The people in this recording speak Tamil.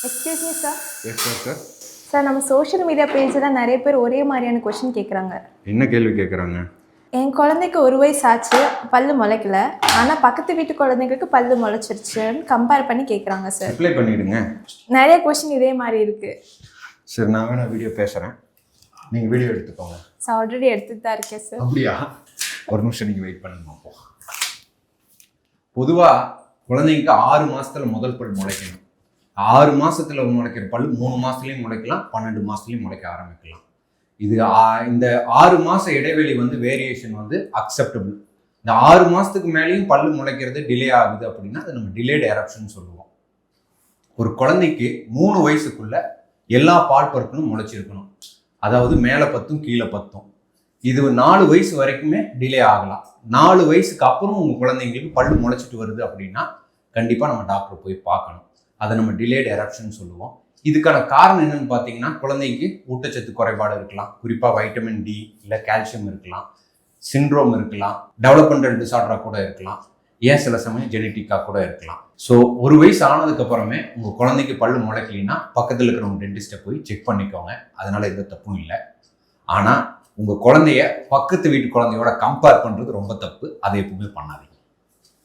Excuse me sir. Yes sir. Sir sir, நம்ம சோஷியல் மீடியா பேஜில் நிறைய பேர் ஒரே மாதிரியான கொஷின் கேட்குறாங்க. என்ன கேள்வி கேட்குறாங்க? என் குழந்தைக்கு 1 வயசு ஆச்சு, பல்லு முளைக்கல, ஆனால் பக்கத்து வீட்டு குழந்தைங்களுக்கு பல்லு முளைச்சிருச்சுன்னு கம்பேர் பண்ணி கேட்குறாங்க சார். அப்ளை பண்ணிவிடுங்க. நிறைய கொஷின் இதே மாதிரி இருக்குது. சரி, நான் வேணா வீடியோ பேசுகிறேன், நீங்கள் வீடியோ எடுத்துக்கோங்க. சார், ஆல்ரெடி எடுத்துட்டு தான் இருக்கேன் சார். அப்படியா? ஒரு நிமிஷம் நீங்கள் வெயிட் பண்ணுங்க. அப்போ பொதுவாக குழந்தைங்களுக்கு 6 மாதத்துல முதல் பல் முளைக்கணும். 6 மாதத்தில் முளைக்கிற பல் 3 மாதத்துலேயும் முளைக்கலாம், 12 மாதத்துலேயும் முளைக்க ஆரம்பிக்கலாம். இது இந்த 6 மாத இடைவெளி வேரியேஷன் அக்செப்டபிள். இந்த 6 மாதத்துக்கு மேலேயும் பல்லு முளைக்கிறது டிலே ஆகுது அப்படின்னா அது நம்ம டிலேட் எரப்ஷன் சொல்லுவோம். ஒரு குழந்தைக்கு 3 வயசுக்குள்ள எல்லா பால் பற்களும் முளைச்சிருக்கணும். அதாவது மேலே 10 கீழே 10. இது 4 வயசு வரைக்குமே டிலே ஆகலாம். 4 வயசுக்கு அப்புறம் உங்கள் குழந்தைங்களுக்கு பல்லு முளைச்சிட்டு வருது அப்படின்னா கண்டிப்பாக நம்ம டாக்டர் போய் பார்க்கணும். அதை நம்ம டிலேட் எரப்ஷன் சொல்லுவோம். இதுக்கான காரணம் என்னன்னு பார்த்தீங்கன்னா, குழந்தைக்கு ஊட்டச்சத்து குறைபாடு இருக்கலாம், குறிப்பாக வைட்டமின் டி இல்லை கால்சியம் இருக்கலாம், சிண்ட்ரோம் இருக்கலாம், டெவலப்மெண்டல் டிசார்டராக கூட இருக்கலாம், ஏன் சில சமயம் ஜெனட்டிக்காக கூட இருக்கலாம். ஸோ 1 வயசு ஆனதுக்கு அப்புறமே உங்கள் குழந்தைக்கு பல்லு முளைக்கலின்னா பக்கத்தில் இருக்கிறவங்க டென்டிஸ்ட்டை போய் செக் பண்ணிக்கோங்க. அதனால எந்த தப்பும் இல்லை. ஆனால் உங்கள் குழந்தைய பக்கத்து வீட்டு குழந்தையோட கம்பேர் பண்ணுறது ரொம்ப தப்பு. அதை எப்பவுமே பண்ணாதீங்க.